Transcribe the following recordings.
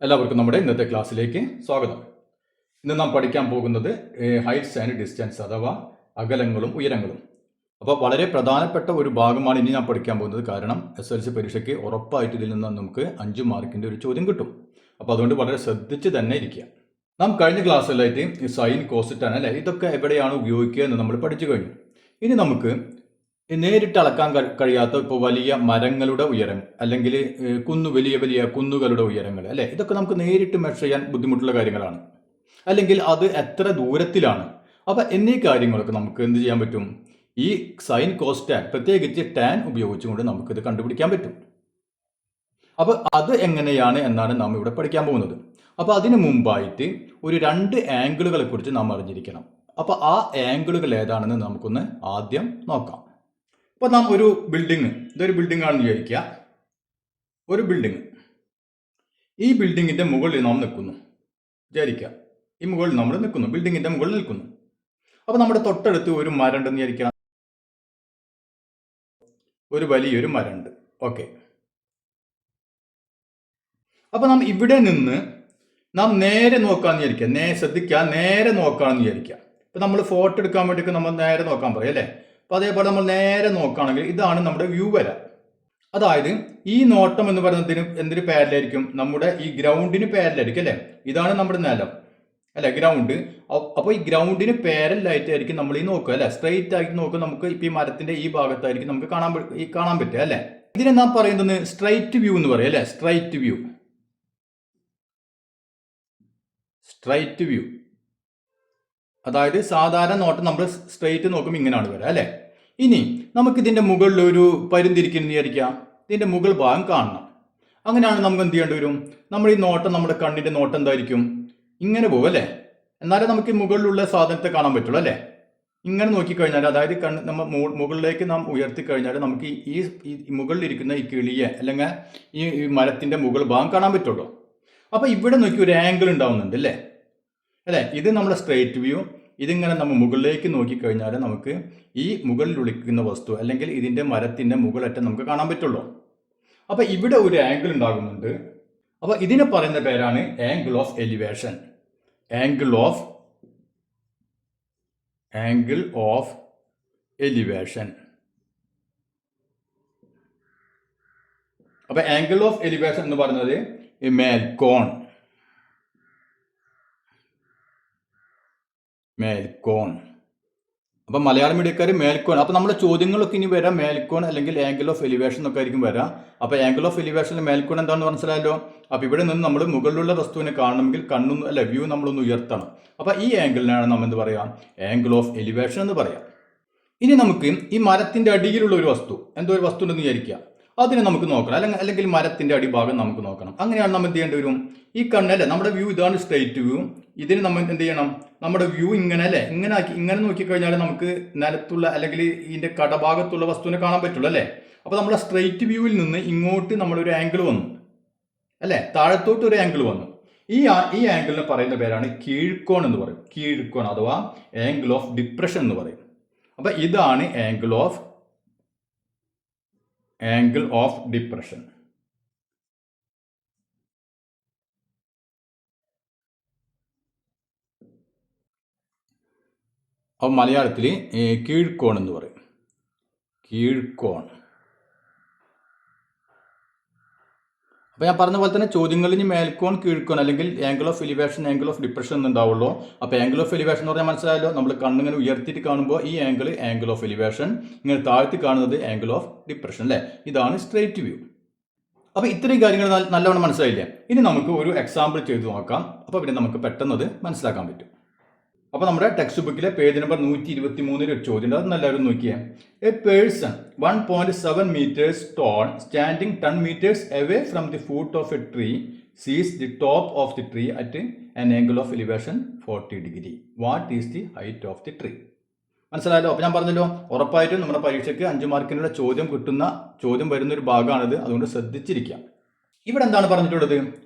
എല്ലാവർക്കും നമ്മുടെ ഇന്നത്തെ ക്ലാസ്സിലേക്ക് സ്വാഗതം. ഇന്ന് നാം പഠിക്കാൻ പോകുന്നത് ഹൈറ്റ്സ് ആൻഡ് ഡിസ്റ്റൻസ് അഥവാ അകലങ്ങളും ഉയരങ്ങളും. അപ്പോൾ വളരെ പ്രധാനപ്പെട്ട ഒരു ഭാഗമാണ് ഇനി ഞാൻ പഠിക്കാൻ പോകുന്നത്. കാരണം SLC പരീക്ഷയ്ക്ക് ഉറപ്പായിട്ട് ഇതിൽ നിന്ന് നമുക്ക് 5 മാർക്കിൻ്റെ ഒരു ചോദ്യം കിട്ടും. അപ്പോൾ അതുകൊണ്ട് വളരെ ശ്രദ്ധിച്ച് തന്നെ ഇരിക്കുക. നാം കഴിഞ്ഞ ക്ലാസ്സിലായിട്ട് ഈ സൈൻ, കോസിറ്റാൻ അല്ലേ, ഇതൊക്കെ എവിടെയാണ് ഉപയോഗിക്കുക എന്ന് നമ്മൾ പഠിച്ചു കഴിഞ്ഞു. ഇനി നമുക്ക് നേരിട്ട് അളക്കാൻ കഴിയാത്ത ഇപ്പോൾ വലിയ മരങ്ങളുടെ ഉയരം അല്ലെങ്കിൽ വലിയ വലിയ കുന്നുകളുടെ ഉയരങ്ങൾ അല്ലേ, ഇതൊക്കെ നമുക്ക് നേരിട്ട് മെഷർ ചെയ്യാൻ ബുദ്ധിമുട്ടുള്ള കാര്യങ്ങളാണ്. അല്ലെങ്കിൽ അത് എത്ര ദൂരത്തിലാണ്, അപ്പം എന്നീ കാര്യങ്ങളൊക്കെ നമുക്ക് എന്ത് ചെയ്യാൻ പറ്റും? ഈ സൈൻ, കോസ്, ടാൻ, പ്രത്യേകിച്ച് ടാൻ ഉപയോഗിച്ചുകൊണ്ട് നമുക്കിത് കണ്ടുപിടിക്കാൻ പറ്റും. അപ്പോൾ അത് എങ്ങനെയാണ് എന്നാണ് നാം ഇവിടെ പഠിക്കാൻ പോകുന്നത്. അപ്പോൾ അതിനു മുമ്പായിട്ട് ഒരു 2 ആംഗിളുകളെ കുറിച്ച് നാം അറിഞ്ഞിരിക്കണം. അപ്പോൾ ആ ആംഗിളുകൾ ഏതാണെന്ന് നമുക്കൊന്ന് ആദ്യം നോക്കാം. അപ്പോൾ നാം ഒരു ബിൽഡിങ്, ഇതൊരു ബിൽഡിംഗ് ആണെന്ന് വിചാരിക്കുക. ഒരു ബിൽഡിംഗ്, ഈ ബിൽഡിങ്ങിൻ്റെ മുകളിൽ നാം നിൽക്കുന്നു വിചാരിക്കുക. ഈ മുകളിൽ നമ്മൾ നിൽക്കുന്നു, ബിൽഡിങ്ങിൻ്റെ മുകളിൽ നിൽക്കുന്നു. അപ്പോൾ നമ്മുടെ തൊട്ടടുത്ത് ഒരു മരം ഉണ്ടെന്ന് വിചാരിക്കുക. ഒരു വലിയൊരു മരമുണ്ട്. ഓക്കെ. അപ്പോൾ നാം ഇവിടെ നിന്ന് നാം നേരെ നോക്കാമെന്ന് വിചാരിക്കുക. ശ്രദ്ധിക്കുക, നേരെ നോക്കാമെന്ന് വിചാരിക്കുക. ഇപ്പോൾ നമ്മൾ ഫോട്ടോ എടുക്കാൻ വേണ്ടിയിട്ട് നമ്മൾ നേരെ നോക്കാൻ പറയും അല്ലേ. അപ്പോൾ അതേപോലെ നമ്മൾ നേരെ നോക്കുകയാണെങ്കിൽ ഇതാണ് നമ്മുടെ വ്യൂ വര. അതായത് ഈ നോട്ടം എന്ന് പറയുന്നതിന് എന്തിന് പാരലായിരിക്കും? നമ്മുടെ ഈ ഗ്രൗണ്ടിന് പാരലായിരിക്കും അല്ലേ. ഇതാണ് നമ്മുടെ നിലം അല്ലെ, ഗ്രൗണ്ട്. അപ്പോൾ ഈ ഗ്രൗണ്ടിന് പാരലായിട്ടായിരിക്കും നമ്മൾ ഈ നോക്കുക അല്ലെ. സ്ട്രെയിറ്റ് ആയിട്ട് നോക്കുക. നമുക്ക് ഇപ്പം ഈ മരത്തിന്റെ ഈ ഭാഗത്തായിരിക്കും നമുക്ക് കാണാൻ പറ്റുക അല്ലെ. ഇതിനെ നാം പറയുന്നത് സ്ട്രൈറ്റ് വ്യൂ എന്ന് പറയും അല്ലെ. Straight view, straight view. അതായത് സാധാരണ നോട്ടം നമ്മൾ സ്ട്രെയിറ്റ് നോക്കുമ്പോൾ ഇങ്ങനെയാണ് വരിക അല്ലേ. ഇനി നമുക്കിതിൻ്റെ മുകളിൽ ഒരു പരുന്തിരിക്കുന്നു വിചാരിക്കാം. ഇതിൻ്റെ മുകൾ ഭാഗം കാണണം. അങ്ങനെയാണ് നമുക്ക് എന്ത് ചെയ്യേണ്ടി വരും? നമ്മൾ ഈ നോട്ടം, നമ്മുടെ കണ്ണിൻ്റെ നോട്ടം എന്തായിരിക്കും? ഇങ്ങനെ പോകും അല്ലേ. എന്നാലേ നമുക്ക് ഈ മുകളിലുള്ള സാധനത്തെ കാണാൻ പറ്റുള്ളൂ അല്ലേ. ഇങ്ങനെ നോക്കിക്കഴിഞ്ഞാൽ, അതായത് നമ്മൾ മുകളിലേക്ക് നാം ഉയർത്തി കഴിഞ്ഞാൽ നമുക്ക് ഈ മുകളിലിരിക്കുന്ന ഈ കിളിയെ അല്ലെങ്കിൽ ഈ മരത്തിൻ്റെ മുകൾ ഭാഗം കാണാൻ പറ്റുള്ളൂ. അപ്പോൾ ഇവിടെ നോക്കി ഒരു ആംഗിൾ ഉണ്ടാവുന്നുണ്ട് അല്ലേ. അല്ലേ, ഇത് നമ്മുടെ സ്ട്രെയിറ്റ് വ്യൂ. ഇതിങ്ങനെ നമ്മൾ മുകളിലേക്ക് നോക്കിക്കഴിഞ്ഞാൽ നമുക്ക് ഈ മുകളിൽ ഒളിക്കുന്ന വസ്തു അല്ലെങ്കിൽ ഇതിൻ്റെ മരത്തിൻ്റെ മുകളറ്റം നമുക്ക് കാണാൻ പറ്റുള്ളൂ. അപ്പോൾ ഇവിടെ ഒരു ആംഗിൾ ഉണ്ടാകുന്നുണ്ട്. അപ്പോൾ ഇതിനെ പറയുന്ന പേരാണ് angle of elevation. Angle of elevation. അപ്പോൾ ആംഗിൾ ഓഫ് എലിവേഷൻ എന്ന് പറയുന്നത് മേൽക്കോൺ. അപ്പം മലയാളം മീഡിയക്കാർ മേൽക്കോൺ. അപ്പം നമ്മുടെ ചോദ്യങ്ങളൊക്കെ ഇനി വരാം മേൽക്കോൺ അല്ലെങ്കിൽ ആംഗിൾ ഓഫ് എലിവേഷൻ എന്നൊക്കെ ആയിരിക്കും വരാം. അപ്പോൾ ആംഗിൾ ഓഫ് എലിവേഷനിൽ മേൽക്കോൺ എന്താണെന്ന് മനസ്സിലായല്ലോ. അപ്പോൾ ഇവിടെ നിന്ന് നമ്മൾ മുകളിലുള്ള വസ്തുവിനെ കാണണമെങ്കിൽ കണ്ണൊന്ന് അല്ല വ്യൂ നമ്മളൊന്ന് ഉയർത്തണം. അപ്പോൾ ഈ ആംഗിളിനാണ് നമ്മൾ എന്ത് പറയാം? ആംഗിൾ ഓഫ് എലിവേഷൻ എന്ന് പറയാം. ഇനി നമുക്ക് ഈ മരത്തിൻ്റെ അടിയിലുള്ള ഒരു വസ്തു, എന്തോ ഒരു വസ്തു ഉണ്ടെന്ന് വിചാരിക്കുക. അതിനെ നമുക്ക് നോക്കണം, അല്ലെങ്കിൽ മരത്തിൻ്റെ അടിഭാഗം നമുക്ക് നോക്കണം. അങ്ങനെയാണ് നമ്മൾ എന്ത് ചെയ്യേണ്ടി വരും? ഈ കണ്ണല്ലേ നമ്മുടെ വ്യൂ, ഇതാണ് സ്ട്രെയിറ്റ് വ്യൂ. ഇതിന് നമ്മൾ എന്ത് ചെയ്യണം? നമ്മുടെ വ്യൂ ഇങ്ങനെ അല്ലേ, ഇങ്ങനെ നോക്കിക്കഴിഞ്ഞാൽ നമുക്ക് നിലത്തുള്ള അല്ലെങ്കിൽ ഇതിൻ്റെ കടഭാഗത്തുള്ള വസ്തുവിനെ കാണാൻ പറ്റുള്ളൂ അല്ലേ. അപ്പോൾ നമ്മുടെ സ്ട്രെയിറ്റ് വ്യൂവിൽ നിന്ന് ഇങ്ങോട്ട് നമ്മളൊരു ആംഗിൾ വന്നു അല്ലേ, താഴത്തോട്ട് ഒരു ആംഗിൾ വന്നു. ഈ ആംഗിളിനെ പറയുന്ന പേരാണ് കീഴ്ക്കോൺ എന്ന് പറയും. കീഴ്ക്കോൺ അഥവാ ആംഗിൾ ഓഫ് ഡിപ്രഷൻ എന്ന് പറയും. അപ്പോൾ ഇതാണ് ആംഗിൾ ഓഫ് ഡിപ്രഷൻ. അപ്പോൾ മലയാളത്തിൽ കീഴ്ക്കോൺ എന്ന് പറയും. കീഴ്ക്കോൺ. അപ്പോൾ ഞാൻ പറഞ്ഞ പോലെ തന്നെ ചോദ്യങ്ങളിൽ ഇനി മേൽക്കോൺ, കീഴ്ക്കോൺ അല്ലെങ്കിൽ angle of elevation, angle of depression എന്നുണ്ടാവുള്ളൂ. അപ്പോൾ ആംഗിൾ ഓഫ് എലിവേഷൻ എന്ന് പറഞ്ഞാൽ മനസ്സിലായല്ലോ. നമ്മൾ കണ്ണിങ്ങനെ ഉയർത്തിയിട്ട് കാണുമ്പോൾ ഈ ആംഗിൾ ഓഫ് എലിവേഷൻ, ഇങ്ങനെ താഴ്ത്തി കാണുന്നത് ആംഗിൾ ഓഫ് ഡിപ്രഷൻ അല്ലേ. ഇതാണ് സ്ട്രെയിറ്റ് വ്യൂ. അപ്പോൾ ഇത്രയും കാര്യങ്ങൾ നല്ലവണ്ണം മനസ്സിലായില്ലേ. ഇനി നമുക്ക് ഒരു എക്സാമ്പിൾ ചെയ്ത് നോക്കാം. അപ്പോൾ പിന്നെ നമുക്ക് പെട്ടെന്ന് അത് മനസ്സിലാക്കാൻ പറ്റും. അപ്പോൾ നമ്മുടെ ടെക്സ്റ്റ് ബുക്കിലെ പേജ് നമ്പർ 123 ഒരു ചോദ്യം ഉണ്ട്. അത് നല്ലവരും നോക്കിയേ. A person 1.7 meters tall standing 10 meters away from the foot of a tree sees the top of the tree at an angle of elevation 40 degree. What is the height of the tree? മനസ്സിലായല്ലോ. അപ്പോൾ ഞാൻ പറഞ്ഞല്ലോ, ഉറപ്പായിട്ടും നമ്മുടെ പരീക്ഷയ്ക്ക് 5 മാർക്കിനുള്ള ചോദ്യം വരുന്ന ഒരു ഭാഗമാണിത്. അതുകൊണ്ട് ശ്രദ്ധിച്ചിരിക്കാം. ഇവിടെ എന്താണ് പറഞ്ഞിട്ടുള്ളത്?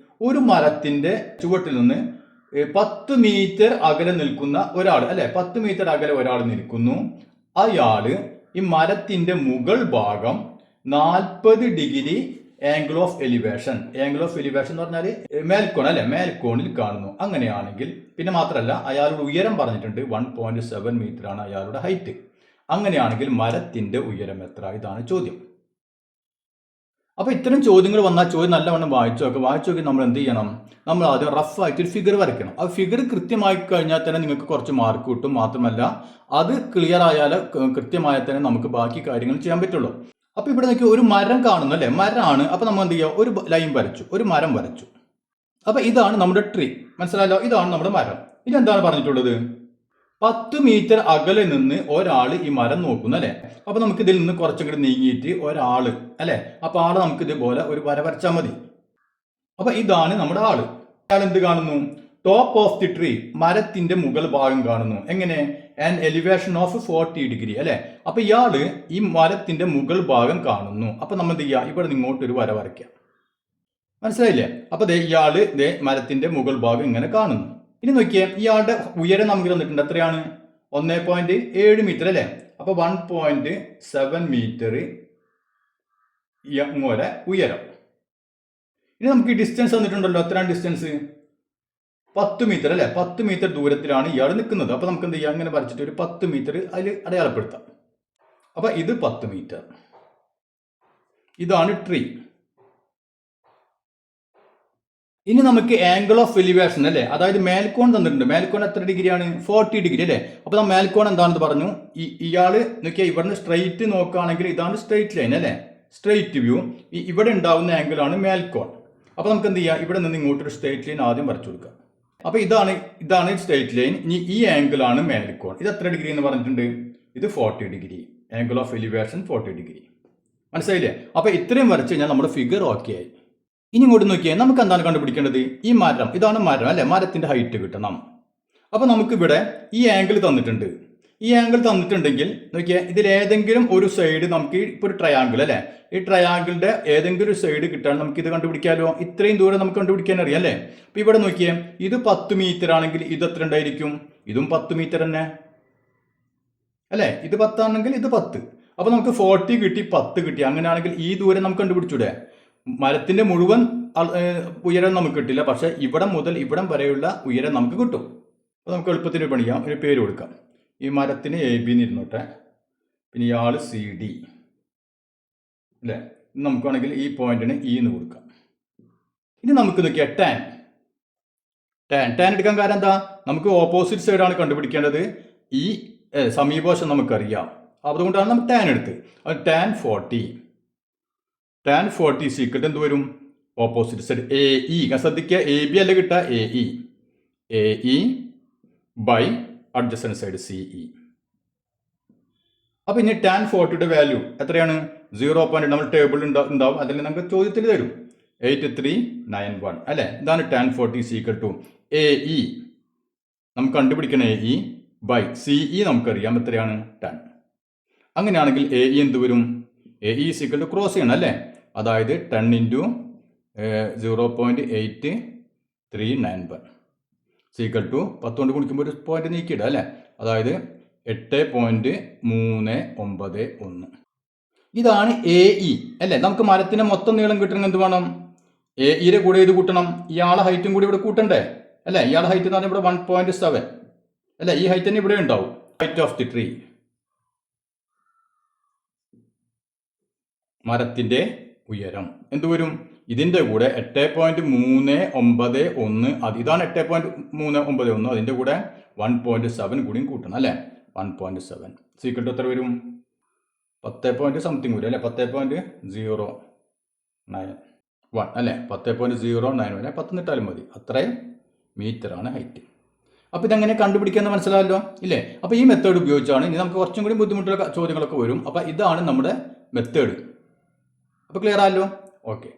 ഒരു മരത്തിൻ്റെ ചുവട്ടിൽ നിന്ന് 10 മീറ്റർ അകലെ നിൽക്കുന്ന ഒരാൾ അല്ലെ, 10 മീറ്റർ അകലെ ഒരാൾ നിൽക്കുന്നു. അയാള് ഈ മരത്തിന്റെ മുകൾ ഭാഗം 40 ഡിഗ്രി ആംഗിൾ ഓഫ് എലിവേഷൻ എന്ന് പറഞ്ഞാൽ മേൽക്കോൺ അല്ലെ, മേൽക്കോണിൽ കാണുന്നു. അങ്ങനെയാണെങ്കിൽ പിന്നെ മാത്രമല്ല അയാളുടെ ഉയരം പറഞ്ഞിട്ടുണ്ട് 1.7 മീറ്റർ ആണ് അയാളുടെ ഹൈറ്റ്. അങ്ങനെയാണെങ്കിൽ മരത്തിന്റെ ഉയരം എത്ര? ഇതാണ് ചോദ്യം. അപ്പോൾ ഇത്തരം ചോദ്യങ്ങൾ വന്നാൽ ചോദ്യം നല്ലവണ്ണം വായിച്ചു നോക്കി നമ്മൾ എന്ത് ചെയ്യണം? നമ്മൾ ആദ്യം റഫായിട്ട് ഒരു ഫിഗർ വരയ്ക്കണം. ആ ഫിഗർ കൃത്യമായി കഴിഞ്ഞാൽ തന്നെ നിങ്ങൾക്ക് കുറച്ച് മാർക്ക് കിട്ടും. മാത്രമല്ല അത് ക്ലിയർ ആയാൽ കൃത്യമായാൽ തന്നെ നമുക്ക് ബാക്കി കാര്യങ്ങൾ ചെയ്യാൻ പറ്റുള്ളൂ. അപ്പോൾ ഇവിടെ നോക്കി ഒരു മരം കാണുന്നു അല്ലേ, മരമാണ്. അപ്പോൾ നമ്മൾ എന്ത് ചെയ്യുക? ഒരു ലൈൻ വരച്ചു, ഒരു മരം വരച്ചു. അപ്പോൾ ഇതാണ് നമ്മുടെ ട്രീ, മനസ്സിലായല്ലോ? ഇതാണ് നമ്മുടെ മരം. ഇതെന്താണ് പറഞ്ഞിട്ടുള്ളത്? 10 മീറ്റർ അകലെ നിന്ന് ഒരാൾ ഈ മരം നോക്കുന്നു അല്ലെ. അപ്പൊ നമുക്ക് ഇതിൽ നിന്ന് കുറച്ചും കൂടി നീങ്ങിയിട്ട് ഒരാള് അല്ലെ, അപ്പൊ ആള് നമുക്ക് ഇതുപോലെ ഒരു വര വരച്ചാൽ മതി. അപ്പൊ ഇതാണ് നമ്മുടെ ആള്. അയാൾ എന്ത് കാണുന്നു? ടോപ്പ് ഓഫ് ദി ട്രീ, മരത്തിന്റെ മുകൾ ഭാഗം കാണുന്നു. എങ്ങനെ? ആൻ എലിവേഷൻ ഓഫ് 40 ഡിഗ്രി അല്ലെ. അപ്പൊ ഇയാള് ഈ മരത്തിന്റെ മുകൾ ഭാഗം കാണുന്നു. അപ്പൊ നമ്മൾ എന്ത് ചെയ്യുക? ഇവിടെ ഇങ്ങോട്ട് ഒരു വര വരയ്ക്കാം. മനസ്സിലായില്ലേ? അപ്പൊ ഇയാള് മരത്തിന്റെ മുകൾ ഭാഗം ഇങ്ങനെ കാണുന്നു. ഇനി നോക്കിയേ, ഇയാളുടെ ഉയരം നമുക്ക് തന്നിട്ടുണ്ട്. എത്രയാണ്? 1.7 മീറ്റർ അല്ലേ. അപ്പൊ 1.7 മീറ്റർ ഇങ്ങോരെ ഉയരം. ഇനി നമുക്ക് ഈ ഡിസ്റ്റൻസ് തന്നിട്ടുണ്ടല്ലോ. എത്രയാണ് ഡിസ്റ്റൻസ്? 10 മീറ്റർ അല്ലെ. 10 മീറ്റർ ദൂരത്തിലാണ് ഇയാൾ നിൽക്കുന്നത്. അപ്പൊ നമുക്ക് എന്ത് ചെയ്യാം? അങ്ങനെ വരച്ചിട്ട് ഒരു 10 മീറ്റർ അതിൽ അടയാളപ്പെടുത്താം. അപ്പൊ ഇത് 10 മീറ്റർ. ഇതാണ് ട്രീ. ഇനി നമുക്ക് ആംഗിൾ ഓഫ് എലിവേഷൻ അല്ലെ, അതായത് മേൽക്കോൺ തന്നിട്ടുണ്ട്. മേൽക്കോൺ എത്ര ഡിഗ്രിയാണ്? 40 ഡിഗ്രി അല്ലെ. അപ്പൊ മേൽക്കോൺ എന്താണെന്ന് പറഞ്ഞു. ഇയാള് നോക്കിയാൽ ഇവിടുന്ന് സ്ട്രെയിറ്റ് നോക്കുകയാണെങ്കിൽ ഇതാണ് സ്ട്രെയിറ്റ് ലൈൻ അല്ലെ, സ്ട്രെയിറ്റ് വ്യൂ. ഇവിടെ ഉണ്ടാവുന്ന ആംഗിൾ ആണ് മേൽക്കോൺ. അപ്പൊ നമുക്ക് എന്ത് ചെയ്യാം? ഇവിടെ നിന്ന് ഇങ്ങോട്ടൊരു സ്ട്രെയിറ്റ് ലൈൻ ആദ്യം വരച്ചു കൊടുക്കാം. അപ്പൊ ഇതാണ് സ്ട്രെയിറ്റ് ലൈൻ. ഇനി ഈ ആംഗിൾ ആണ് മേൽക്കോൺ. ഇത് എത്ര ഡിഗ്രി എന്ന് പറഞ്ഞിട്ടുണ്ട്? ഇത് 40 degree. Angle of elevation 40 degree. മനസ്സിലായില്ലേ? അപ്പൊ ഇത്രയും വരച്ച് കഴിഞ്ഞാൽ നമ്മുടെ ഫിഗർ ഓക്കെ ആയി. ഇനി ഇങ്ങോട്ട് നോക്കിയാൽ നമുക്ക് എന്താണ് കണ്ടുപിടിക്കേണ്ടത്? ഈ മരം, ഇതാണ് മരം അല്ലെ, മരത്തിന്റെ ഹൈറ്റ് കിട്ടണം. അപ്പൊ നമുക്ക് ഇവിടെ ഈ ആംഗിൾ തന്നിട്ടുണ്ട്. ഈ ആംഗിൾ തന്നിട്ടുണ്ടെങ്കിൽ നോക്കിയാൽ ഇതിൽ ഏതെങ്കിലും ഒരു സൈഡ് നമുക്ക് ഇപ്പോൾ ഒരു ട്രയാങ്കിൾ അല്ലെ, ഈ ട്രയാങ്കിളിന്റെ ഏതെങ്കിലും ഒരു സൈഡ് കിട്ടാൻ നമുക്ക് ഇത് കണ്ടുപിടിക്കാമല്ലോ. ഇത്രയും ദൂരം നമുക്ക് കണ്ടുപിടിക്കാൻ അറിയാം അല്ലേ. അപ്പൊ ഇവിടെ നോക്കിയേ, ഇത് 10 മീറ്റർ ആണെങ്കിൽ ഇത് എത്ര ഉണ്ടായിരിക്കും? ഇതും 10 മീറ്റർ തന്നെ അല്ലെ. ഇത് 10 ആണെങ്കിൽ ഇത് 10. അപ്പൊ നമുക്ക് 40 കിട്ടി, 10 കിട്ടി. അങ്ങനെയാണെങ്കിൽ ഈ ദൂരം നമുക്ക് കണ്ടുപിടിച്ചൂടെ? മരത്തിന്റെ മുഴുവൻ ഉയരം നമുക്ക് കിട്ടില്ല, പക്ഷെ ഇവിടെ മുതൽ ഇവിടം വരെയുള്ള ഉയരം നമുക്ക് കിട്ടും. അപ്പോൾ നമുക്ക് എളുപ്പത്തിന് പണിയാം. ഒരു പേര് കൊടുക്കാം. ഈ മരത്തിന് AB എന്നിരുന്നോട്ടെ, പിന്നെ ഇയാൾ CD അല്ലേ. നമുക്കാണെങ്കിൽ ഈ പോയിന്റിന് E എന്ന് കൊടുക്കാം. ഇനി നമുക്ക് നോക്കിയാൽ ടാൻ എടുക്കാൻ കാരണം എന്താ? നമുക്ക് ഓപ്പോസിറ്റ് സൈഡാണ് കണ്ടുപിടിക്കേണ്ടത്. ഈ സമീപവശം നമുക്കറിയാം, അതുകൊണ്ടാണ് നമ്മൾ ടാൻ എടുത്ത്. അത് ടാൻ 40 സീക്രട്ട് എന്ത് വരും? Opposite side AE. ശ്രദ്ധിക്കുക, AB അല്ല കിട്ടുക, AE by adjacent side CE. അപ്പൊ ഇനി ടാൻ 40യുടെ വാല്യൂ എത്രയാണ്? 0. നമ്മൾ ടേബിൾ ഉണ്ടാവും, അതിൽ നമുക്ക് ചോദ്യത്തിൽ തരും 8391 അല്ലെ. ഇതാണ് ടാൻ 40 സീക്രട്ട് ടു AE. നമുക്ക് കണ്ടുപിടിക്കണം AE ബൈ CE. നമുക്കറിയാം എത്രയാണ്? 10. അങ്ങനെയാണെങ്കിൽ AE എന്ത് വരും? AE സീക്രട്ട് ടു ക്രോസ് ചെയ്യണം അല്ലേ. അതായത് 10 ഇൻറ്റു 0.8391 സീക്വൽ ടു 10 കൊണ്ട് ഗുണിക്കുമ്പോൾ ഒരു പോയിന്റ് നീക്കിയിടുക അല്ലേ. അതായത് 8.391. ഇതാണ് AE അല്ലേ. നമുക്ക് മരത്തിന് മൊത്തം നീളം കിട്ടണമെങ്കിൽ എന്ത് വേണം? AEയുടെ കൂടെ ഇത് കൂട്ടണം, ഇയാളെ ഹൈറ്റും കൂടി ഇവിടെ കൂട്ടണ്ടേ അല്ലേ. ഇയാളുടെ ഹൈറ്റ് എന്ന് പറഞ്ഞാൽ ഇവിടെ 1.7 അല്ലേ. ഈ ഹൈറ്റ് തന്നെ ഇവിടെ ഉണ്ടാവും. ഹൈറ്റ് ഓഫ് ദി ട്രീ, മരത്തിന്റെ ഉയരം എന്ത് വരും? ഇതിന്റെ കൂടെ 8.391, ഇതാണ് 8.391, അതിന്റെ കൂടെ 1.7 കൂടിയും കൂട്ടണം അല്ലെ. 1.7 സീക്വൽ എത്ര വരും? 10 സംതിങ് വരും അല്ലെ. 10.091 അല്ലെ. 10.091 10 നിട്ടാലും മതി. അത്രയും മീറ്ററാണ് ഹൈറ്റ്. അപ്പോൾ ഇതെങ്ങനെ കണ്ടുപിടിക്കാമെന്ന് മനസ്സിലായല്ലോ ഇല്ലേ. അപ്പോൾ ഈ മെത്തേഡ് ഉപയോഗിച്ചാണ്. ഇനി നമുക്ക് കുറച്ചും കൂടി ബുദ്ധിമുട്ടുള്ള ചോദ്യങ്ങളൊക്കെ വരും. അപ്പോൾ ഇതാണ് നമ്മുടെ മെത്തേഡ്. അപ്പോൾ ക്ലിയർ ആയല്ലോ? ഓക്കെ.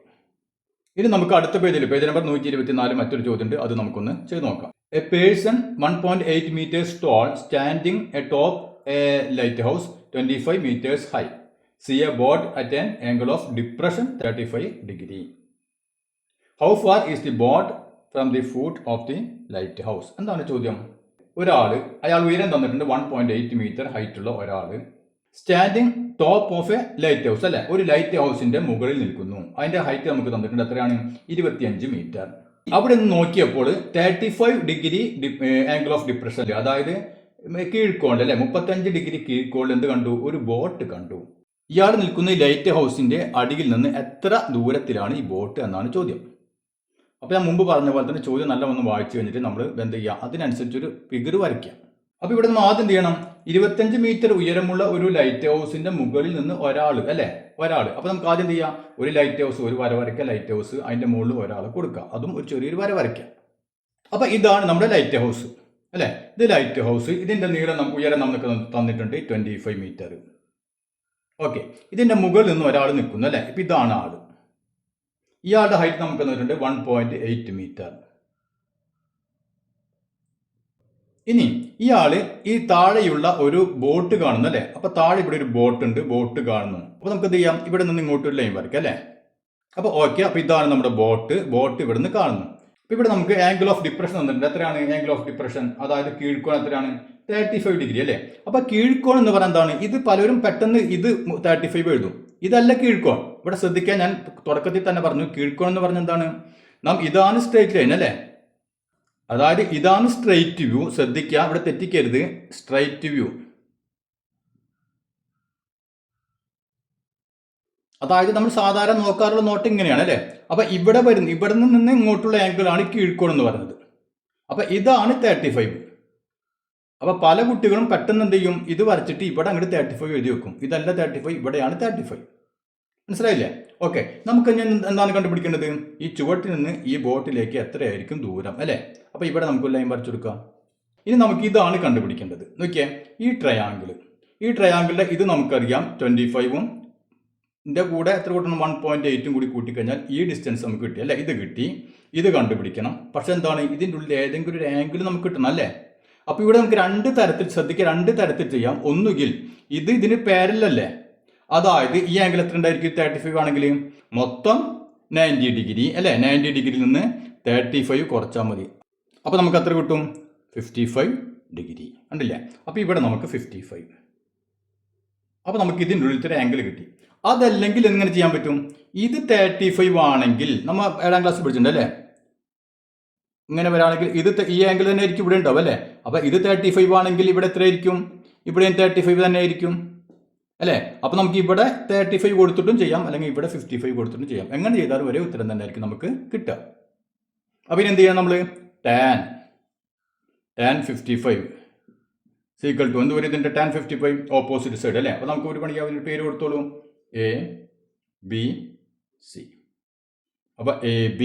ഇനി നമുക്ക് അടുത്ത പേജ് നമ്പർ 124 മറ്റൊരു ചോദ്യം ഉണ്ട്, അത് നമുക്കൊന്ന് ചെയ്ത് നോക്കാം. A person 1.8 meters tall standing atop a lighthouse 25 meters high see a board at an angle of depression 35 degree. How far is the board from the foot of the lighthouse? എന്താണ് ചോദ്യം? അയാൾ ഉയരം തന്നിട്ടുണ്ട് 1.8 meter ഹൈറ്റ് ഉള്ള ഒരാൾ standing top of A light house അല്ലെ, ഒരു light ഹൗസിന്റെ മുകളിൽ നിൽക്കുന്നു. അതിന്റെ ഹൈറ്റ് നമുക്ക് തന്നിട്ടുണ്ട്, എത്രയാണ്? 25 മീറ്റർ. അവിടെ നിന്ന് നോക്കിയപ്പോൾ 35 ഡിഗ്രി ആംഗിൾ ഓഫ് ഡിപ്രഷൻ, അതായത് കീഴ്ക്കോണിൽ അല്ലെ, 35 ഡിഗ്രി കീഴ്ക്കോണിൽ എന്ത് കണ്ടു? ഒരു ബോട്ട് കണ്ടു. ഇയാൾ നിൽക്കുന്ന ഈ ലൈറ്റ് ഹൗസിന്റെ അടിയിൽ നിന്ന് എത്ര ദൂരത്തിലാണ് ഈ ബോട്ട് എന്നാണ് ചോദ്യം. അപ്പോൾ ഞാൻ മുമ്പ് പറഞ്ഞ പോലെ തന്നെ ചോദ്യം നല്ല ഒന്ന് വായിച്ചു കഴിഞ്ഞിട്ട് നമ്മൾ എന്ത് ചെയ്യുക, അതിനനുസരിച്ചൊരു ഫിഗർ വരയ്ക്കാം. അപ്പോൾ ഇവിടെ നമ്മൾ ആദ്യം എന്ത് ചെയ്യണം? 25 മീറ്റർ ഉയരമുള്ള ഒരു ലൈറ്റ് ഹൗസിന്റെ മുകളിൽ നിന്ന് ഒരാൾ അല്ലെ, ഒരാൾ. അപ്പോൾ നമുക്ക് ആദ്യം എന്ത് ചെയ്യാം? ഒരു ലൈറ്റ് ഹൗസ്, ഒരു വര വരയ്ക്കുക, ലൈറ്റ് ഹൗസ്, അതിന്റെ മുകളിൽ ഒരാളെ കൊടുക്കുക, അതും ഒരു ചെറിയൊരു വര വരയ്ക്കാം. അപ്പോൾ ഇതാണ് നമ്മുടെ ലൈറ്റ് ഹൗസ് അല്ലെ, ഇത് ലൈറ്റ് ഹൗസ്. ഇതിന്റെ നീളം ഉയരം നമുക്ക് തന്നിട്ടുണ്ട് 25 മീറ്റർ. ഓക്കെ, ഇതിന്റെ മുകളിൽ നിന്ന് ഒരാൾ നിൽക്കുന്നു അല്ലെ. ഇപ്പൊ ഇതാണ് ആള്. ഇയാളുടെ ഹൈറ്റ് നമുക്ക് തന്നിട്ടുണ്ട് 1.8 മീറ്റർ. ഇനി ഇയാള് ഈ താഴെയുള്ള ഒരു ബോട്ട് കാണുന്നു അല്ലെ. അപ്പൊ താഴെ ഇവിടെ ഒരു ബോട്ട് ഉണ്ട്, ബോട്ട് കാണുന്നു. അപ്പൊ നമുക്ക് എന്ത് ചെയ്യാം? ഇവിടെ നിന്ന് ഇങ്ങോട്ട് ഒരു ലൈൻ വരയ്ക്കാം അല്ലെ. അപ്പൊ ഓക്കെ, അപ്പൊ ഇതാണ് നമ്മുടെ ബോട്ട് ഇവിടെ നിന്ന് കാണുന്നു. അപ്പൊ ഇവിടെ നമുക്ക് ആംഗിൾ ഓഫ് ഡിപ്രഷൻ തന്നിട്ടുണ്ട്. എത്രയാണ് ആംഗിൾ ഓഫ് ഡിപ്രഷൻ? അതായത് കീഴ്ക്കോൺ എത്രയാണ്? 35 ഡിഗ്രി അല്ലെ. അപ്പൊ കീഴ്ക്കോൺ എന്ന് പറഞ്ഞാൽ എന്താണ്? ഇത് പലരും പെട്ടെന്ന് ഇത് 35 എഴുതും. ഇതല്ല കീഴ്ക്കോൺ. ഇവിടെ ശ്രദ്ധിക്കാൻ ഞാൻ തുടക്കത്തിൽ തന്നെ പറഞ്ഞു, കീഴ്ക്കോൺ എന്ന് പറഞ്ഞാൽ എന്താണ്? ഇതാണ് സ്ട്രേറ്റ് ലൈൻ അല്ലെ, അതായത് ഇതാണ് സ്ട്രൈറ്റ് വ്യൂ. ശ്രദ്ധിക്കുക, ഇവിടെ തെറ്റിക്കരുത്. സ്ട്രൈറ്റ് വ്യൂ അതായത് നമ്മൾ സാധാരണ നോക്കാറുള്ള നോട്ട് ഇങ്ങനെയാണ് അല്ലെ. അപ്പൊ ഇവിടെ നിന്ന് ഇങ്ങോട്ടുള്ള ആംഗിൾ ആണ് കീഴ്ക്കോൺ എന്ന് പറയുന്നത്. അപ്പൊ ഇതാണ് 35. അപ്പൊ പല കുട്ടികളും പെട്ടെന്ന് എന്ത് ചെയ്യും? ഇത് വരച്ചിട്ട് ഇവിടെ അങ്ങോട്ട് 35 എഴുതി വെക്കും. ഇതല്ല 35, ഇവിടെയാണ് 35. മനസ്സിലായില്ലേ? ഓക്കെ, നമുക്ക് ഞാൻ എന്താണ് കണ്ടുപിടിക്കേണ്ടത്? ഈ ചുവട്ടിൽ നിന്ന് ഈ ബോട്ടിലേക്ക് എത്രയായിരിക്കും ദൂരം അല്ലെ. അപ്പൊ ഇവിടെ നമുക്ക് ലൈൻ വരച്ചു കൊടുക്കാം. ഇനി നമുക്ക് ഇതാണ് കണ്ടുപിടിക്കേണ്ടത്. നോക്കിയേ, ഈ ട്രയാങ്കിളിന്റെ ഇത് നമുക്കറിയാം 25ഉം കൂടെ എത്ര കൂട്ടണം? 1.8ഉം കൂടി കൂട്ടിക്കഴിഞ്ഞാൽ ഈ ഡിസ്റ്റൻസ് നമുക്ക് കിട്ടി അല്ലെ. ഇത് കിട്ടി. ഇത് കണ്ടുപിടിക്കണം. പക്ഷെ എന്താണ്? ഇതിൻ്റെ ഉള്ളിൽ ഏതെങ്കിലും ഒരു ആംഗിൾ നമുക്ക് കിട്ടണം അല്ലേ. അപ്പൊ ഇവിടെ നമുക്ക് രണ്ട് തരത്തിൽ ചെയ്യാം. ഒന്നുകിൽ ഇതിന് പാരലല്ലേ, അതായത് ഈ ആംഗിൾ എത്ര ഉണ്ടായിരിക്കും? 35 ആണെങ്കിൽ മൊത്തം 90 ഡിഗ്രി അല്ലെ. 90 ഡിഗ്രിയിൽ നിന്ന് 35 കുറച്ചാൽ മതി. അപ്പൊ നമുക്ക് എത്ര കിട്ടും? 55 ഡിഗ്രി ഉണ്ടല്ലേ. അപ്പൊ ഇവിടെ നമുക്ക് 55. അപ്പൊ നമുക്ക് ഇതിൻ്റെ ഉള്ളിലത്തെ ആംഗിൾ കിട്ടി. അതല്ലെങ്കിൽ എങ്ങനെ ചെയ്യാൻ പറ്റും? ഇത് 35 ആണെങ്കിൽ നമ്മൾ 7ാം ക്ലാസ് പഠിച്ചിട്ടുണ്ട് അല്ലേ. ഇങ്ങനെ വരാണെങ്കിൽ ഇത് ഈ ആംഗിൾ തന്നെ ആയിരിക്കും ഇവിടെ ഉണ്ടാവും അല്ലേ. അപ്പൊ ഇത് 35 ആണെങ്കിൽ ഇവിടെ എത്രയായിരിക്കും? ഇവിടെയും 35 തന്നെ ആയിരിക്കും അല്ലേ. അപ്പൊ നമുക്ക് ഇവിടെ 35 കൊടുത്തിട്ടും ചെയ്യാം, അല്ലെങ്കിൽ ഇവിടെ 55 കൊടുത്തിട്ടും ചെയ്യാം. എങ്ങനെ ചെയ്താലും ഒരേ ഉത്തരം തന്നെ ആയിരിക്കും നമുക്ക് കിട്ടുക. അപ്പൊ ഇനി എന്ത് ചെയ്യാം? നമ്മൾ tan 55 സീക്വൽ ടു എന്ത് വരും? ഇതിന്റെ tan 55 ഓപ്പോസിറ്റ് സൈഡ് അല്ലേ. അപ്പൊ നമുക്ക് ഒരു പണിക്ക് അതിന് പേര് കൊടുത്തോളൂ, ABC. അപ്പൊ AB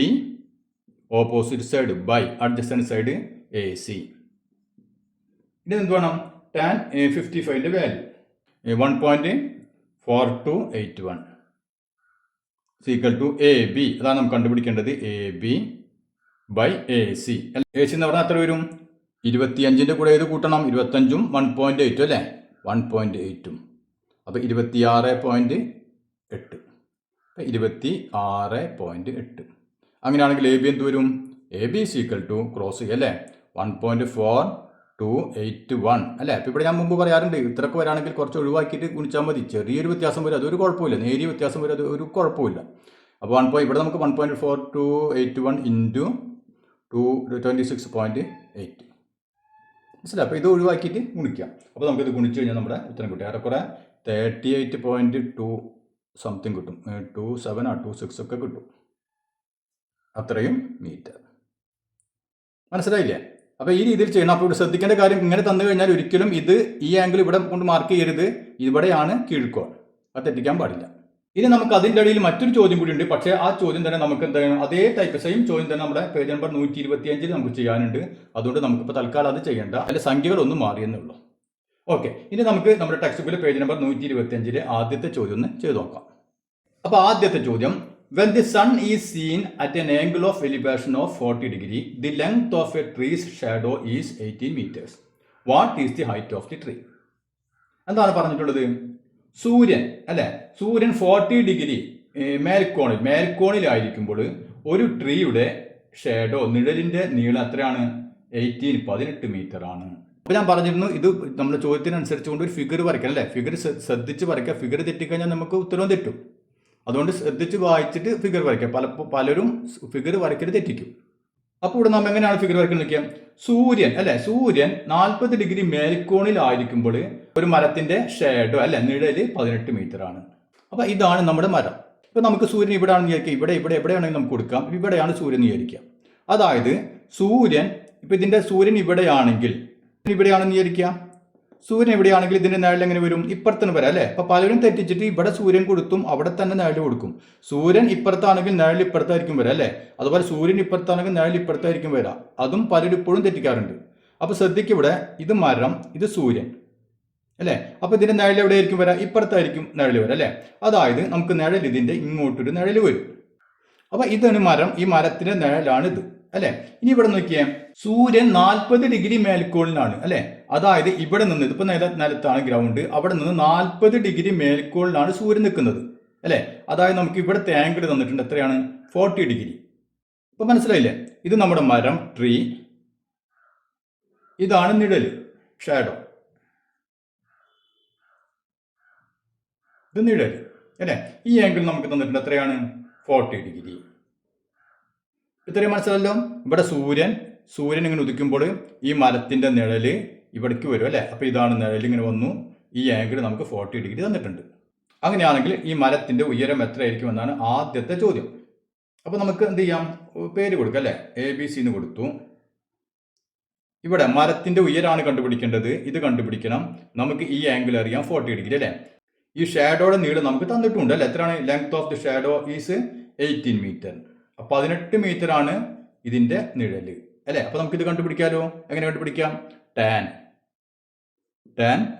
opposite side by adjacent side AC. ഇനി എന്ത് വേണം? tan 55ന്റെ വാല്യൂ 1.4281 സീക്വൽ ടു AB. അതാണ് നമുക്ക് കണ്ടുപിടിക്കേണ്ടത്. AB by AC. AC എന്ന് പറഞ്ഞാൽ എത്ര വരും? 25ന്റെ കൂടെ ഏത് കൂട്ടണം? 25ഉം 1.8 അല്ലേ. 1.8ഉം അപ്പൊ 26.8. 26.8. അങ്ങനെയാണെങ്കിൽ AB എന്ത് വരും? AB സീക്വൽ ടു ക്രോസ് അല്ലേ 1.4281 അല്ലേ. അപ്പൊ ഇവിടെ ഞാൻ മുമ്പ് പറയാറുണ്ട്, ഇത്രക്ക് വരാണെങ്കിൽ കുറച്ച് ഒഴിവാക്കിയിട്ട് ഗുണിച്ചാൽ മതി. ചെറിയൊരു വ്യത്യാസം വരും, അതൊരു കുഴപ്പമില്ല. നേരിയ വ്യത്യാസം വരും, അത് ഒരു കുഴപ്പമില്ല. അപ്പോൾ ഇവിടെ നമുക്ക് 1.4281 ഇൻറ്റു 26.8 മനസ്സിലായി. അപ്പോൾ ഇത് ഒഴിവാക്കിയിട്ട് ഗുണിക്കാം. അപ്പോൾ നമുക്കിത് ഗുണിച്ച് കഴിഞ്ഞാൽ നമ്മുടെ ഉത്തരം കിട്ടും. ഏറെക്കുറെ 38.2 സംതിങ് കിട്ടും. 27 ആ 26 ഒക്കെ കിട്ടും. അത്രയും മീറ്റർ. മനസ്സിലായില്ലേ? അപ്പോൾ ഈ രീതിയിൽ ചെയ്യണം. അപ്പോൾ ഇവിടെ ശ്രദ്ധിക്കേണ്ട കാര്യം, ഇങ്ങനെ തന്നു കഴിഞ്ഞാൽ ഒരിക്കലും ഈ ആംഗിൾ ഇവിടെ കൊണ്ട് മാർക്ക് ചെയ്യരുത്. ഇവിടെയാണ് കീഴ്ക്കോൺ, അത് തെറ്റിക്കാൻ പാടില്ല. ഇനി നമുക്ക് അതിൻ്റെ ഇടയിൽ മറ്റൊരു ചോദ്യം കൂടി ഉണ്ട്. പക്ഷേ ആ ചോദ്യം തന്നെ നമുക്ക് എന്താണ്, അതേ ടൈപ്പ് സെയിം ചോദ്യം തന്നെ നമ്മുടെ പേജ് നമ്പർ 125 നമുക്ക് ചെയ്യാനുണ്ട്. അതുകൊണ്ട് നമുക്കിപ്പോൾ തൽക്കാലം അത് ചെയ്യേണ്ട, അതിലെ സംഖ്യകളൊന്നും മാറിയെന്നേ ഉള്ളൂ. ഓക്കെ, ഇനി നമുക്ക് നമ്മുടെ ടെക്സ്റ്റ് ബുക്കിലെ പേജ് നമ്പർ 125 ആദ്യത്തെ ചോദ്യം ഒന്ന് ചെയ്ത് നോക്കാം. അപ്പോൾ ആദ്യത്തെ ചോദ്യം, when the sun is seen at an angle of elevation of 40 degree, the length of a tree's shadow is 18 meters. What is the height of the tree? എന്താണ് പറഞ്ഞിട്ടുള്ളത്? സൂര്യൻ അല്ലെ, സൂര്യൻ 40 ഡിഗ്രി മേൽക്കോണിലായിരിക്കുമ്പോൾ ഒരു ട്രീയുടെ ഷാഡോ, നിഴലിന്റെ നീളം എത്രയാണ്? 18 മീറ്റർ ആണ്. അപ്പോൾ ഞാൻ പറഞ്ഞിരുന്നു ഇത് നമ്മുടെ ചോദ്യത്തിനനുസരിച്ചുകൊണ്ട് ഒരു ഫിഗർ വരയ്ക്കണം അല്ലേ, ഫിഗർ ശ്രദ്ധിച്ച് വരയ്ക്കുക, ഫിഗർ തെറ്റിക്കഴിഞ്ഞാൽ നമുക്ക് ഉത്തരവും തെറ്റും. അതുകൊണ്ട് ശ്രദ്ധിച്ച് വായിച്ചിട്ട് ഫിഗർ വരയ്ക്കുക. പലരും ഫിഗർ വരയ്ക്കരുത് തെറ്റിക്കും. അപ്പോൾ ഇവിടെ നമ്മൾ എങ്ങനെയാണ് ഫിഗർ വരയ്ക്കുന്നത് നോക്കിയാൽ, സൂര്യൻ അല്ലെ, സൂര്യൻ 40 ഡിഗ്രി മേൽക്കോണിലായിരിക്കുമ്പോൾ ഒരു മരത്തിന്റെ ഷേഡോ അല്ലെ നിഴല് 18 മീറ്റർ ആണ്. അപ്പോൾ ഇതാണ് നമ്മുടെ മരം. ഇപ്പോൾ നമുക്ക് സൂര്യൻ ഇവിടെ ആണെന്ന് വിചാരിക്കുക, ഇവിടെ എവിടെയാണെങ്കിൽ നമുക്ക് കൊടുക്കാം. ഇവിടെയാണ് സൂര്യൻ എന്ന് വിചാരിക്കുക. അതായത് സൂര്യൻ ഇപ്പോൾ ഇതിന്റെ സൂര്യൻ ഇവിടെയാണെങ്കിൽ ഇവിടെയാണെന്ന് വിചാരിക്കുക, സൂര്യൻ എവിടെയാണെങ്കിൽ ഇതിന്റെ നിഴൽ എങ്ങനെ വരും, ഇപ്പുറത്തിന് വരാം അല്ലേ. അപ്പൊ പലരും തെറ്റിച്ചിട്ട് ഇവിടെ സൂര്യൻ കൊടുത്തും അവിടെ തന്നെ നിഴൽ കൊടുക്കും. സൂര്യൻ ഇപ്പുറത്താണെങ്കിൽ നിഴൽ ഇപ്പുറത്തായിരിക്കും വരാം അല്ലേ, അതുപോലെ സൂര്യൻ ഇപ്പുറത്താണെങ്കിൽ നിഴൽ ഇപ്പുറത്തായിരിക്കും വരാം. അതും പലരും ഇപ്പോഴും തെറ്റിക്കാറുണ്ട്. അപ്പൊ ശ്രദ്ധിക്കുക, ഇവിടെ ഇത് മരം, ഇത് സൂര്യൻ അല്ലേ. അപ്പൊ ഇതിന്റെ നിഴൽ എവിടെയായിരിക്കും വരാം, ഇപ്പുറത്തായിരിക്കും നിഴൽ വരാം അല്ലേ. അതായത് നമുക്ക് നിഴൽ ഇതിന്റെ ഇങ്ങോട്ടൊരു നിഴൽ വരും. അപ്പൊ ഇതാണ് മരം, ഈ മരത്തിന്റെ നിഴലാണ് ഇത് അല്ലെ. ഇനി ഇവിടെ നോക്കിയേ, സൂര്യൻ 40 ഡിഗ്രി മേൽക്കോളിലാണ് അല്ലെ. അതായത് ഇവിടെ നിന്ന് ഇതിപ്പോ നിലത്താണ് ഗ്രൗണ്ട്, അവിടെ നിന്ന് 40 ഡിഗ്രി മേൽക്കോളിലാണ് സൂര്യൻ നിൽക്കുന്നത് അല്ലെ. അതായത് നമുക്ക് ഇവിടുത്തെ ആംഗിൾ തന്നിട്ടുണ്ട്, എത്രയാണ്, 40 ഡിഗ്രി. ഇപ്പൊ മനസ്സിലായില്ലേ, ഇത് നമ്മുടെ മരം, ട്രീ, ഇതാണ് നിഴല്, ഷാഡോ, ഇത് നിഴല് അല്ലെ. ഈ ആംഗിൾ നമുക്ക് തന്നിട്ടുണ്ട്, എത്രയാണ്, 40 ഡിഗ്രി. ഇത്രയും മനസ്സിലല്ലോ. ഇവിടെ സൂര്യൻ ഇങ്ങനെ ഉദിക്കുമ്പോൾ ഈ മരത്തിന്റെ നിഴല് ഇവിടേക്ക് വരും അല്ലെ. അപ്പൊ ഇതാണ് നിഴൽ, ഇങ്ങനെ വന്നു, ഈ ആംഗിൾ നമുക്ക് 40 ഡിഗ്രി തന്നിട്ടുണ്ട്. അങ്ങനെയാണെങ്കിൽ ഈ മരത്തിന്റെ ഉയരം എത്രയായിരിക്കും എന്നാണ് ആദ്യത്തെ ചോദ്യം. അപ്പൊ നമുക്ക് എന്ത് ചെയ്യാം, പേര് കൊടുക്കാം അല്ലെ, ABC എന്ന് കൊടുത്തു. ഇവിടെ മരത്തിന്റെ ഉയരമാണ് കണ്ടുപിടിക്കേണ്ടത്, ഇത് കണ്ടുപിടിക്കണം. നമുക്ക് ഈ ആംഗിൾ അറിയാം, 40 ഡിഗ്രി അല്ലെ. ഈ ഷാഡോയുടെ നീളം നമുക്ക് തന്നിട്ടുണ്ട് അല്ലെ. എത്രയാണ്, length of the shadow is 18 metre. 18 metre ആണ് ഇതിന്റെ നിഴല് അല്ലെ. അപ്പൊ നമുക്ക് ഇത് കണ്ടുപിടിക്കാലോ. എങ്ങനെ കണ്ടുപിടിക്കാം, tan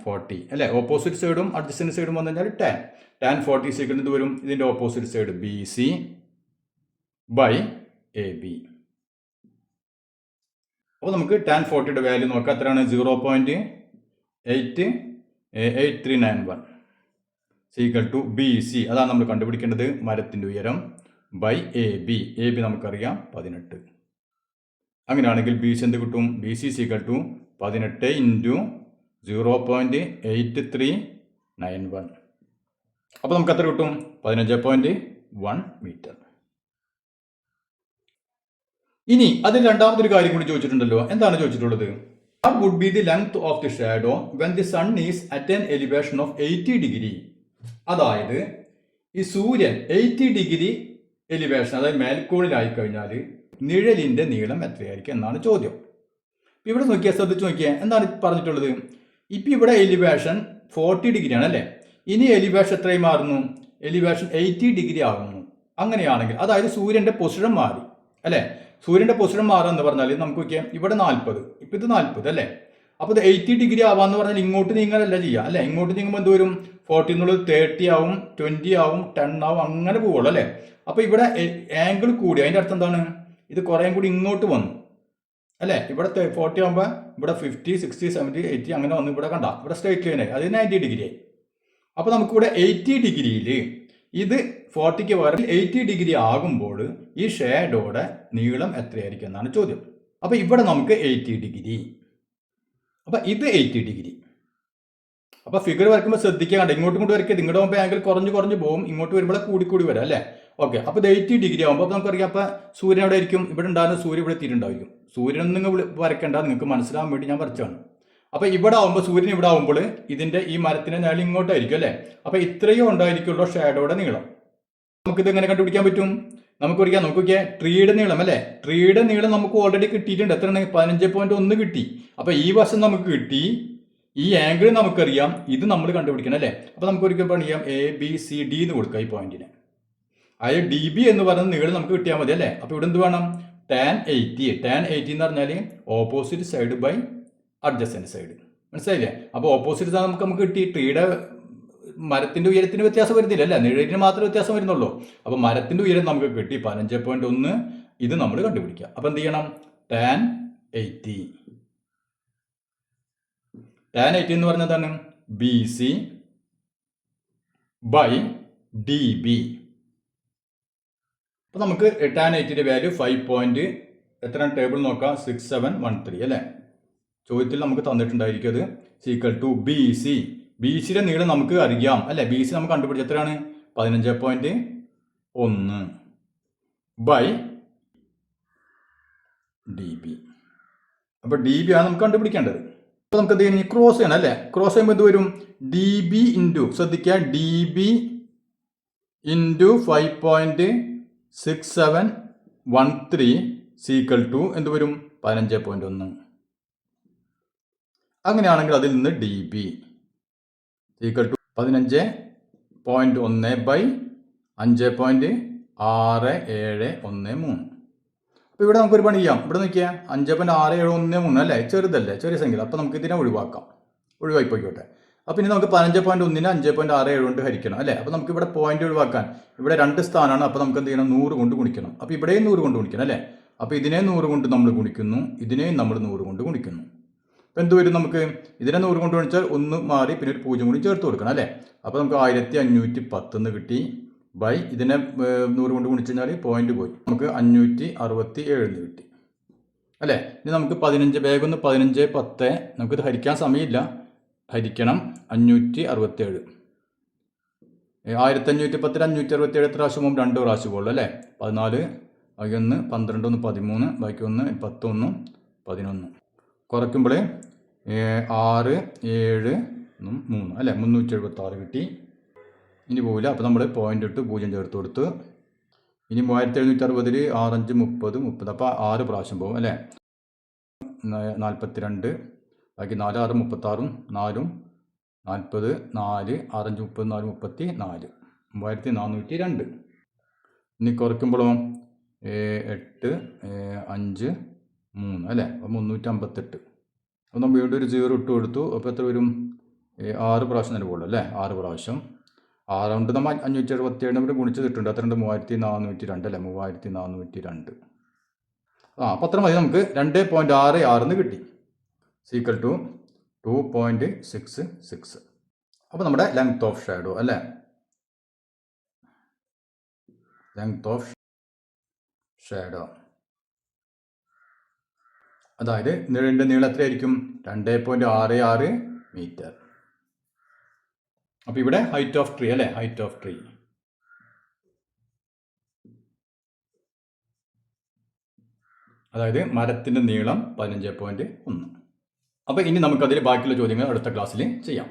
40 അല്ലെ. ഓപ്പോസിറ്റ് സൈഡും അഡ്ജസ്റ്റന്റ് സൈഡും വന്നു കഴിഞ്ഞാൽ tan 40 സൈക്കിൾ ഇത് വരും, ഇതിന്റെ opposite side BC by AB. അപ്പോൾ നമുക്ക് tan 40യുടെ വാല്യൂ നോക്കാം, എത്രയാണ്, 0.8391 ഈക്വൽ ടു BC. അതാണ് നമ്മൾ കണ്ടുപിടിക്കേണ്ടത്, മരത്തിന്റെ ഉയരം ബൈ AB. നമുക്കറിയാം 18. അങ്ങനെയാണെങ്കിൽ BC എന്ത് കിട്ടും, BC ഈക്വൽ ടു 18 ഇൻറ്റു 0.8391. അപ്പോൾ നമുക്ക് എത്ര കിട്ടും, 15.1 മീറ്റർ. ഇനി അതിൽ രണ്ടാമതൊരു കാര്യം കൂടി ചോദിച്ചിട്ടുണ്ടല്ലോ. എന്താണ് ചോദിച്ചിട്ടുള്ളത്, what would be the length of the shadow when the sun is at an elevation of 80 degree. അതായത് ഈ സൂര്യൻ 80 ഡിഗ്രി എലിവേഷൻ, അതായത് മേൽക്കോളിലായി കഴിഞ്ഞാൽ നിഴലിന്റെ നീളം എത്രയായിരിക്കും എന്നാണ് ചോദ്യം. ഇവിടെ നോക്കിയാൽ, ശ്രദ്ധിച്ചു നോക്കിയാൽ എന്താണ് പറഞ്ഞിട്ടുള്ളത്. ഇപ്പം ഇവിടെ എലിവേഷൻ 40 ഡിഗ്രിയാണ് അല്ലേ. ഇനി എലിവേഷൻ എത്രയും മാറുന്നു, എലിവേഷൻ 80 ഡിഗ്രി ആകുന്നു. അങ്ങനെയാണെങ്കിൽ അതായത് സൂര്യന്റെ പൊസിഷൻ മാറി അല്ലേ. സൂര്യന്റെ പൊസിഷൻ മാറുക എന്ന് പറഞ്ഞാൽ നമുക്ക് നോക്കിയാൽ ഇവിടെ 40, ഇപ്പം ഇത് 40 അല്ലേ. അപ്പോൾ ഇത് 80 ഡിഗ്രി ആവാന്ന് പറഞ്ഞാൽ ഇങ്ങോട്ട് നീങ്ങലല്ല ചെയ്യുക അല്ലെ. ഇങ്ങോട്ട് നീങ്ങുമ്പോൾ എന്ത് വരും, 40 എന്നുള്ളത് 30 ആവും, 20 ആവും, 10 ആവും, അങ്ങനെ പോവുള്ളൂ അല്ലേ. അപ്പൊ ഇവിടെ ആംഗിൾ കൂടി, അതിന്റെ അർത്ഥം എന്താണ്, ഇത് കുറേ കൂടി ഇങ്ങോട്ട് വന്നു അല്ലെ. ഇവിടെ 40 ആകുമ്പോൾ ഇവിടെ 50, 60, 70, 80 അങ്ങനെ വന്നു. ഇവിടെ കണ്ട, ഇവിടെ സ്ട്രൈറ്റ് ലൈനായി, അത് 90 ഡിഗ്രി ആയി. അപ്പൊ നമുക്കിവിടെ 80 ഡിഗ്രിയിൽ ഇത് 40ക്ക് പകരം 80 ഡിഗ്രി ആകുമ്പോൾ ഈ ഷേഡോയുടെ നീളം എത്രയായിരിക്കും എന്നാണ് ചോദ്യം. അപ്പൊ ഇവിടെ നമുക്ക് 80 ഡിഗ്രി, അപ്പൊ ഇത് 80 ഡിഗ്രി. അപ്പൊ ഫിഗർ വരയ്ക്കുമ്പോൾ ശ്രദ്ധിക്കുക, ഇങ്ങോട്ടും കൊണ്ട് വരയ്ക്കുക. ഇങ്ങോട്ട് പോകുമ്പോൾ ആംഗിൾ കുറഞ്ഞു പോകും, ഇങ്ങോട്ട് വരുമ്പോൾ കൂടി വരാം അല്ലേ. ഓക്കെ, അപ്പോൾ ഇത് 80 ഡിഗ്രി ആകുമ്പോൾ നമുക്കറിയാം, അപ്പോൾ സൂര്യൻ എവിടെ ആയിരിക്കും, ഇവിടെ ഉണ്ടാകുന്ന സൂര്യൻ ഇവിടെ എത്തിയിട്ടുണ്ടായിരിക്കും. സൂര്യൻ നിങ്ങൾ വരയ്ക്കേണ്ട, നിങ്ങൾക്ക് മനസ്സിലാവാൻ വേണ്ടി ഞാൻ വരച്ചാണ്. അപ്പോൾ ഇവിടെ ആകുമ്പോൾ, സൂര്യൻ ഇവിടെ ആകുമ്പോൾ ഇതിന്റെ ഈ മരത്തിന്റെ നിഴൽ ഇങ്ങോട്ടായിരിക്കും അല്ലേ. അപ്പോൾ ഇത്രയും ഉണ്ടായിരിക്കുമല്ലോ ഷാഡോയുടെ നീളം. നമുക്കിത് എങ്ങനെ കണ്ടുപിടിക്കാൻ പറ്റും, നമുക്ക് പറയാം. നോക്കിയാൽ ട്രീയുടെ നീളം അല്ലേ, ട്രീയുടെ നീളം നമുക്ക് ഓൾറെഡി കിട്ടിയിട്ടുണ്ട്. എത്ര, 15.1 കിട്ടി. അപ്പോൾ ഈ വശം നമുക്ക് കിട്ടി, ഈ ആംഗിൾ നമുക്കറിയാം, ഇത് നമ്മൾ കണ്ടുപിടിക്കണം അല്ലേ. അപ്പോൾ നമുക്ക് ഒരിക്കൽ പണിയാം, ABCD എന്ന് കൊടുക്കുക ഈ പോയിന്റിന്. അതായത് DB എന്ന് പറയുന്ന നീളം നമുക്ക് കിട്ടിയാൽ മതി അല്ലേ. അപ്പോൾ ഇവിടെ എന്ത് വേണം, tan 80 എന്ന് പറഞ്ഞാൽ opposite side by adjacent side. മനസ്സിലായില്ലേ. അപ്പോൾ ഓപ്പോസിറ്റ് സൈഡ് നമുക്ക് കിട്ടി. ട്രീയുടെ മരത്തിന്റെ ഉയരത്തിന് വ്യത്യാസം വരുന്നില്ല അല്ലേ, നിഴലിന് മാത്രമേ വ്യത്യാസം വരുന്നുള്ളൂ. അപ്പോൾ മരത്തിന്റെ ഉയരം നമുക്ക് കിട്ടി 15.1. ഇത് നമ്മൾ കണ്ടുപിടിക്കുക. അപ്പോൾ എന്ത് ചെയ്യണം, tan 80 എന്ന് പറഞ്ഞതാണ് BC ബൈ DB. അപ്പോൾ നമുക്ക് tan 80യുടെ വാല്യൂ 5. എത്ര ടേബിൾ നോക്കാം, 6713 അല്ലേ. ചോദ്യത്തിൽ നമുക്ക് തന്നിട്ടുണ്ടായിരിക്കും അത് is equal to B C. B സിയുടെ നീളം നമുക്ക് അറിയാം അല്ലേ? ബി സി നമുക്ക് കണ്ടുപിടിച്ച എത്രയാണ്? 15.1 ബൈ ഡി ബി. അപ്പോൾ ഡി ബി ആണ് നമുക്ക് കണ്ടുപിടിക്കേണ്ടത്. അപ്പോൾ നമുക്ക് എന്ത് ചെയ്യണം? ക്രോസ് ചെയ്യണം അല്ലേ? ക്രോസ് ചെയ്യുമ്പോൾ എന്ത് വരും? ഡി ബി ഇൻറ്റു, ശ്രദ്ധിക്കുക, D B into 5.6713 is equal to എന്ത് വരും? 15.1. അങ്ങനെയാണെങ്കിൽ അതിൽ നിന്ന് D B equal to 15.1 by 5.6713. അപ്പോൾ ഇവിടെ നമുക്കൊരു പണി ചെയ്യാം. ഇവിടെ നോക്കിയാൽ 5.6713 അല്ലേ? ചെറുതല്ലേ? ചെറിയ സംഖ്യ. അപ്പോൾ നമുക്ക് ഇതിനെ ഒഴിവായി പോയിക്കോട്ടെ. അപ്പോൾ ഇനി നമുക്ക് 15.1നെ 5.67 കൊണ്ട് ഹരിക്കണം അല്ലേ? അപ്പോൾ നമുക്ക് ഇവിടെ പോയിന്റ് ഒഴിവാക്കാൻ ഇവിടെ 2 സ്ഥാനമാണ്. അപ്പോൾ നമുക്ക് എന്ത് ചെയ്യണം? 100 കൊണ്ട് ഗുണിക്കണം. അപ്പോൾ ഇവിടെയും 100 കൊണ്ട് ഗുണിക്കണം അല്ലേ? അപ്പോൾ ഇതിനെ 100 കൊണ്ട് നമ്മൾ ഗുണിക്കുന്നു, ഇതിനെയും നമ്മൾ 100 കൊണ്ട് ഗുണിക്കുന്നു. അപ്പോൾ എന്ത് വരും? നമുക്ക് ഇതിനെ 100 കൊണ്ട് ഗുണിച്ചാൽ 1 മാറി പിന്നെ ഒരു 0 കൂടി ചേർത്ത് കൊടുക്കണം അല്ലേ? അപ്പോൾ നമുക്ക് 1510 കിട്ടി ബൈ ഇതിനെ 100 കൊണ്ട് ഗുണിച്ചു കഴിഞ്ഞാൽ പോയിന്റ് പോയി, നമുക്ക് 567 കിട്ടി അല്ലേ? ഇനി നമുക്ക് 15 വേഗം 1510 നമുക്കിത് ഹരിക്കാൻ സമയമില്ല, ഹരിക്കണം 567. 1510 567 എത്ര പ്രാവശ്യം പോകും? 2 പ്രാവശ്യം പോകുള്ളൂ അല്ലേ? 14 ബാക്കി 1 12 1 13 ബാക്കി 1 10 1 11 കുറയ്ക്കുമ്പോൾ 6 7 3 അല്ലേ? 376 കിട്ടി. ഇനി പോവില്ല. അപ്പോൾ നമ്മൾ പോയിന്റ് ഇട്ട് 0 ചേർത്ത് കൊടുത്ത് ഇനി 3760 6 5 30 30 അപ്പോൾ 6 പ്രാവശ്യം പോകും അല്ലേ? 42 ബാക്കി 4 6 36 4 40 4 6 5 34 34 3402. ഇനി കുറയ്ക്കുമ്പോഴോ 8 5 3 അല്ലേ? അപ്പോൾ 358. അപ്പോൾ നമ്മൾ വീണ്ടും ഒരു 0 ഇട്ട് കൊടുത്തു. അപ്പോൾ എത്ര വരും? 6 പ്രാവശ്യം തന്നെ പോകുള്ളൂ അല്ലേ? 6 പ്രാവശ്യം 6 കൊണ്ട് നമ്മൾ 577 നമ്മൾ ഗുണിച്ചിട്ടുണ്ട്. അത്ര 3402 അല്ലേ? 3402. അപ്പോൾ അത്ര മതി. നമുക്ക് 2.66 കിട്ടി സീക്വൽ ടു 2.66. അപ്പോൾ നമ്മുടെ ലെങ്ത് ഓഫ് ഷാഡോ അല്ലേ? ലെങ്ത് ഓഫ് ഷാഡോ അതായത് ഇതിൻ്റെ നീളം എത്രയായിരിക്കും? 2.66 മീറ്റർ. അപ്പോൾ ഇവിടെ ഹൈറ്റ് ഓഫ് ട്രീ അല്ലേ? ഹൈറ്റ് ഓഫ് ട്രീ അതായത് മരത്തിൻ്റെ നീളം 15.1. അപ്പോൾ ഇനി നമുക്കതിൽ ബാക്കിയുള്ള ചോദ്യങ്ങൾ അടുത്ത ക്ലാസ്സിൽ ചെയ്യാം.